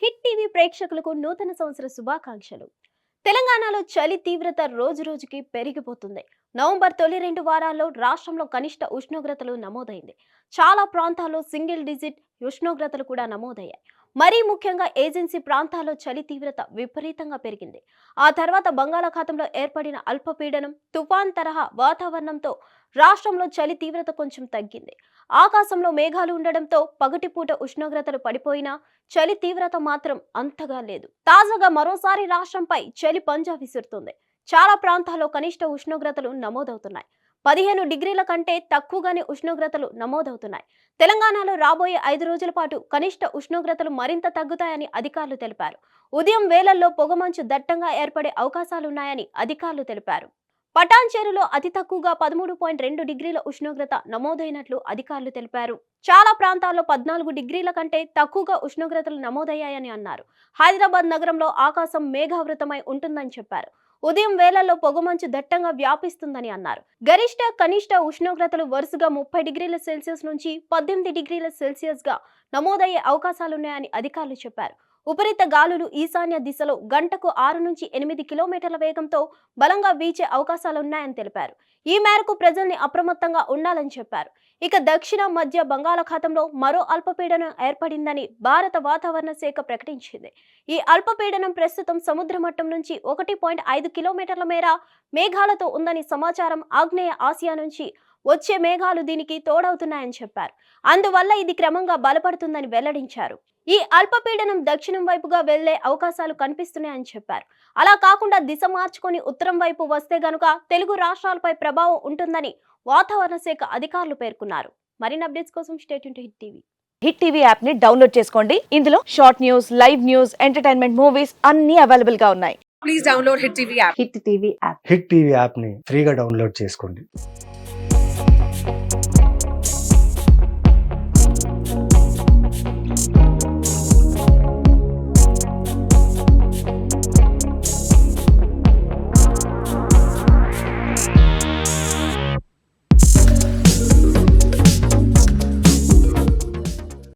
Hit TV ప్రేక్షకులకు నూతన సంవత్సర శుభాకాంక్షలు. తెలంగాణలో చలి తీవ్రత రోజు రోజుకి పెరిగిపోతుంది. నవంబర్ తొలి 2 వారాల్లో రాష్ట్రంలో కనిష్ట ఉష్ణోగ్రతలు నమోదైంది. చాలా ప్రాంతాల్లో సింగిల్ డిజిట్ ఉష్ణోగ్రతలు కూడా నమోదయ్యాయి. మరీ ముఖ్యంగా ఏజెన్సీ ప్రాంతాల్లో చలి తీవ్రత విపరీతంగా పెరిగింది. ఆ తర్వాత బంగాళాఖాతంలో ఏర్పడిన అల్పపీడనం, తుఫాన్ తరహా వాతావరణంతో రాష్ట్రంలో చలి తీవ్రత కొంచెం తగ్గింది. ఆకాశంలో మేఘాలు ఉండడంతో పగటిపూట ఉష్ణోగ్రతలు పడిపోయినా చలి తీవ్రత మాత్రం అంతగా లేదు. తాజాగా మరోసారి రాష్ట్రంపై చలి పంజా విసురుతుంది. చాలా ప్రాంతాల్లో కనిష్ట ఉష్ణోగ్రతలు నమోదవుతున్నాయి. 15 డిగ్రీల కంటే తక్కువగానే ఉష్ణోగ్రతలు నమోదవుతున్నాయి. తెలంగాణలో రాబోయే 5 రోజుల పాటు కనిష్ట ఉష్ణోగ్రతలు మరింత తగ్గుతాయని అధికారులు తెలిపారు. ఉదయం వేళల్లో పొగమంచు దట్టంగా ఏర్పడే అవకాశాలున్నాయని అధికారులు తెలిపారు. పటాన్చేరులో అతి తక్కువగా 13.2 డిగ్రీల ఉష్ణోగ్రత నమోదైనట్లు అధికారులు తెలిపారు. చాలా ప్రాంతాల్లో 14 డిగ్రీల కంటే తక్కువగా ఉష్ణోగ్రతలు నమోదయ్యాయని అన్నారు. హైదరాబాద్ నగరంలో ఆకాశం మేఘావృతమై ఉంటుందని చెప్పారు. ఉదయం వేళల్లో పొగమంచు దట్టంగా వ్యాపిస్తుందని అన్నారు. గరిష్ట కనిష్ట ఉష్ణోగ్రతలు వరుసగా 30 డిగ్రీల సెల్సియస్ నుంచి 18 డిగ్రీల సెల్సియస్ గా నమోదయ్యే అవకాశాలున్నాయని అధికారులు చెప్పారు. ఉపరిత గాలులు ఈశాన్య దిశలో గంటకు 6 నుంచి 8 కిలోమీటర్ల వేగంతో బలంగా వీచే అవకాశాలున్నాయని తెలిపారు. ఈ మేరకు ప్రజల్ని అప్రమత్తంగా ఉండాలని చెప్పారు. ఇక దక్షిణ మధ్య బంగాళాఖాతంలో మరో అల్పపీడనం ఏర్పడిందని భారత వాతావరణ శాఖ ప్రకటించింది. ఈ అల్పపీడనం ప్రస్తుతం సముద్ర మట్టం నుంచి 1.5 కిలోమీటర్ల మేర మేఘాలతో ఉందని సమాచారం. ఆగ్నేయ ఆసియా నుంచి వచ్చే మేఘాలు దీనికి తోడవుతున్నాయని చెప్పారు. అందువల్ల ఇది క్రమంగా బలపడుతుందని వెల్లడించారు. ఈ అల్పపీడనం దక్షిణం వైపుగా వెళ్లే అవకాశాలు కనిపిస్తున్నాయని చెప్పారు. అలా కాకుండా దిశ మార్చుకొని ఉత్తరం వైపు వస్తే గనుక తెలుగు రాష్ట్రాలపై ప్రభావం ఉంటుందని వాతావరణ శాఖ అధికారులు పేర్కొన్నారు. మరిన్ని అప్డేట్స్ కోసం stay tune to hit TV. Hit TV app ని డౌన్లోడ్ చేసుకోండి. ఇందులో short news, live news, entertainment movies అన్ని అవైలబుల్ గా ఉన్నాయి. Please download Hit TV app. Hit TV app. Hit TV యాప్ని ఫ్రీగా డౌన్లోడ్ చేసుకోండి.